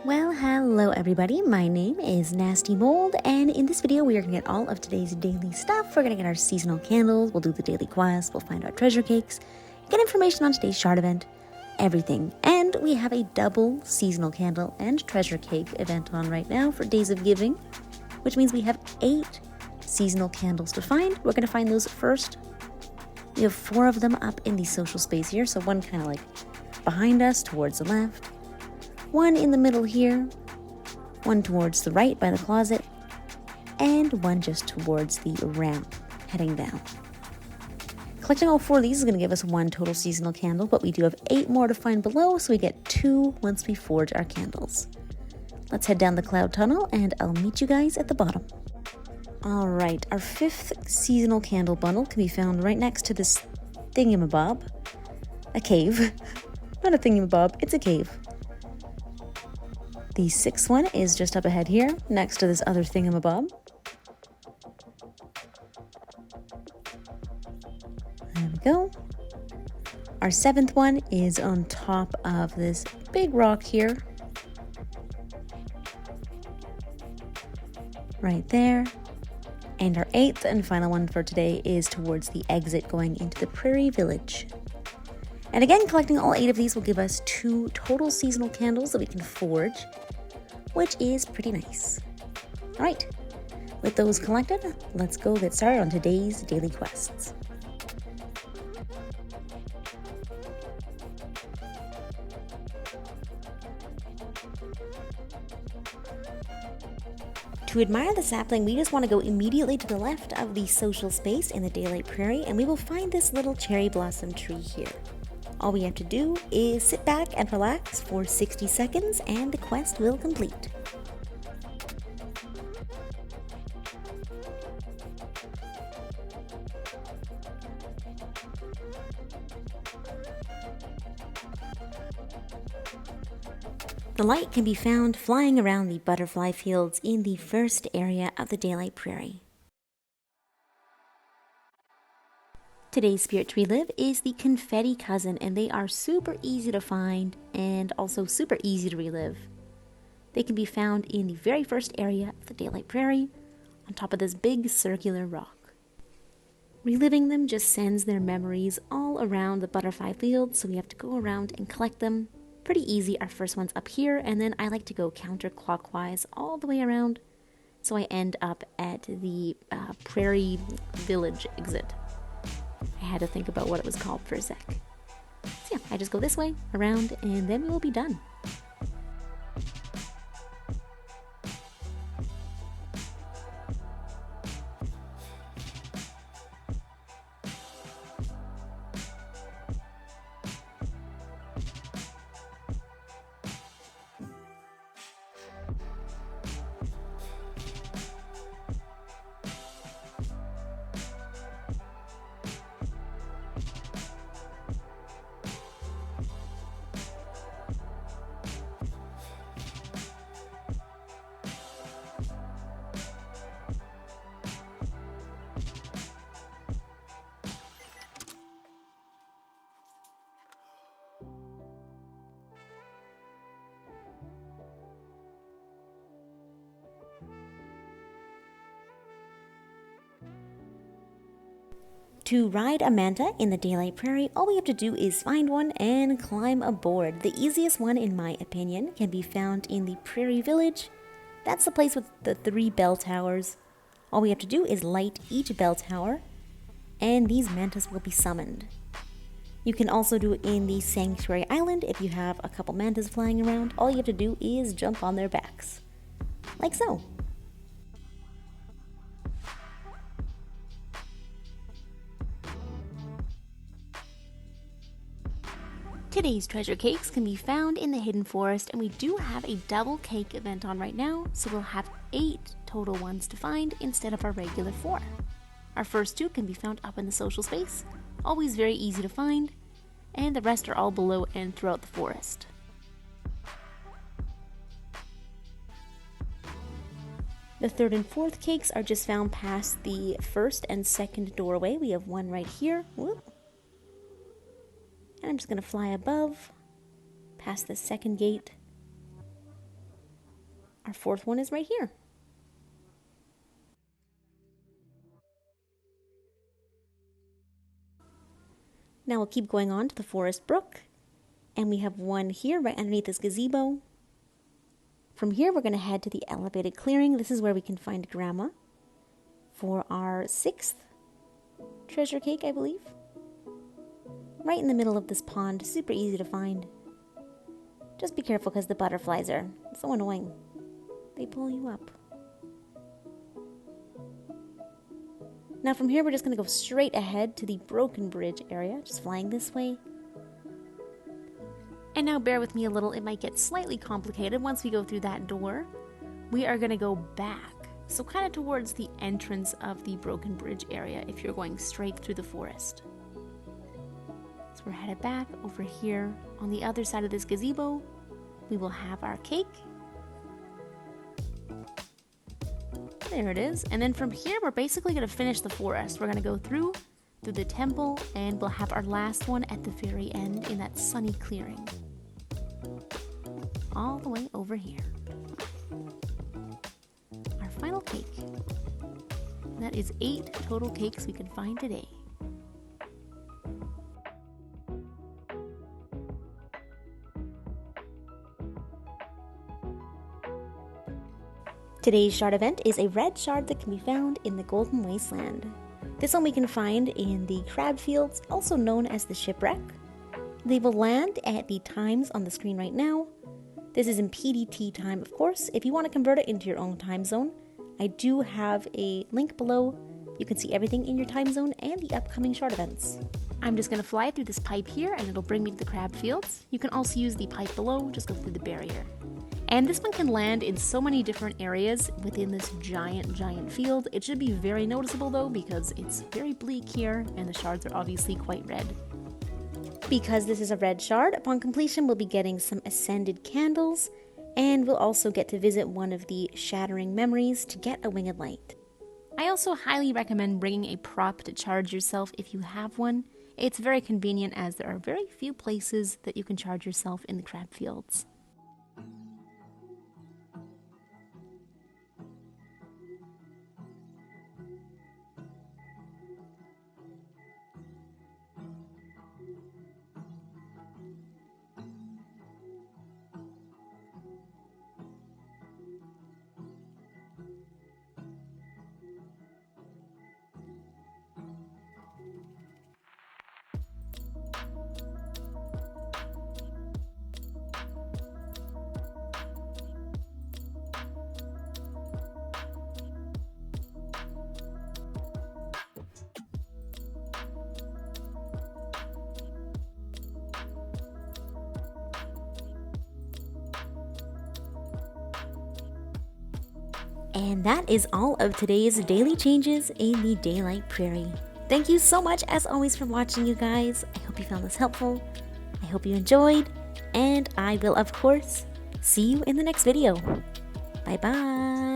Well, hello everybody, my name is Nasty Mold, and in this video we are going to get all of today's daily stuff. We're going to get our seasonal candles, we'll do the daily quest, we'll find our treasure cakes, get information on today's shard event, everything. And we have a double seasonal candle and treasure cake event on right now for Days of Giving, which means we have 8 seasonal candles to find. We're going to find those first. We have 4 of them up in the social space here, so one kind of like behind us towards the left, one in the middle here, one towards the right by the closet, and one just towards the ramp heading down. Collecting all 4 of these is going to give us 1 total seasonal candle, but we do have 8 more to find below, so we get 2 once we forge our candles. Let's head down the cloud tunnel and I'll meet you guys at the bottom. Alright, our 5th seasonal candle bundle can be found right next to this thingamabob. A cave. Not a thingamabob, it's a cave. The 6th one is just up ahead here, next to this other thingamabob. There we go. Our 7th one is on top of this big rock here. Right there. And our 8th and final one for today is towards the exit going into the Prairie village. And again, collecting all 8 of these will give us 2 total seasonal candles that we can forge, which is pretty nice. All right, with those collected, let's go get started on today's daily quests. To admire the sapling, we just want to go immediately to the left of the social space in the Daylight Prairie, and we will find this little cherry blossom tree here. All we have to do is sit back and relax for 60 seconds and the quest will complete. The light can be found flying around the butterfly fields in the first area of the Daylight Prairie. Today's spirit to relive is the confetti cousin, and they are super easy to find and also super easy to relive. They can be found in the very first area of the Daylight Prairie on top of this big circular rock. Reliving them just sends their memories all around the butterfly field, so we have to go around and collect them. Pretty easy. Our first one's up here, and then I like to go counterclockwise all the way around, so I end up at the Prairie village exit. I had to think about what it was called for a sec. So yeah, I just go this way, around, and then we will be done. To ride a manta in the Daylight Prairie, all we have to do is find one and climb aboard. The easiest one, in my opinion, can be found in the Prairie village. That's the place with the 3 bell towers. All we have to do is light each bell tower, and these mantas will be summoned. You can also do it in the Sanctuary Island if you have a couple mantas flying around. All you have to do is jump on their backs, like so. Today's treasure cakes can be found in the Hidden Forest, and we do have a double cake event on right now, so we'll have 8 total ones to find instead of our regular 4. Our first 2 can be found up in the social space, always very easy to find, and the rest are all below and throughout the forest. The 3rd and 4th cakes are just found past the 1st and 2nd doorway. We have one right here. Whoop. And I'm just going to fly above, past the 2nd gate, our fourth one is right here. Now we'll keep going on to the forest brook, and we have one here right underneath this gazebo. From here we're going to head to the elevated clearing. This is where we can find Grandma for our 6th treasure cake, I believe. Right in the middle of this pond, super easy to find. Just be careful because the butterflies are so annoying. They pull you up. Now from here we're just going to go straight ahead to the Broken Bridge area, just flying this way. And now bear with me a little, it might get slightly complicated once we go through that door. We are going to go back, so kind of towards the entrance of the Broken Bridge area if you're going straight through the forest. So we're headed back over here on the other side of this gazebo. We will have our cake. There it is. And then from here, we're basically going to finish the forest. We're going to go through the temple, and we'll have our last one at the very end in that sunny clearing. All the way over here. Our final cake. And that is 8 total cakes we can find today. Today's shard event is a red shard that can be found in the Golden Wasteland. This one we can find in the crab fields, also known as the shipwreck. They will land at the times on the screen right now. This is in PDT time, of course. If you want to convert it into your own time zone, I do have a link below. You can see everything in your time zone and the upcoming shard events. I'm just going to fly through this pipe here and it'll bring me to the crab fields. You can also use the pipe below, just go through the barrier. And this one can land in so many different areas within this giant field. It should be very noticeable though, because it's very bleak here and the shards are obviously quite red. Because this is a red shard, upon completion we'll be getting some ascended candles, and we'll also get to visit one of the shattering memories to get a winged light. I also highly recommend bringing a prop to charge yourself if you have one. It's very convenient as there are very few places that you can charge yourself in the crab fields. And that is all of today's daily changes in the Daylight Prairie. Thank you so much as always for watching, you guys. I hope you found this helpful. I hope you enjoyed, and I will of course see you in the next video. Bye bye.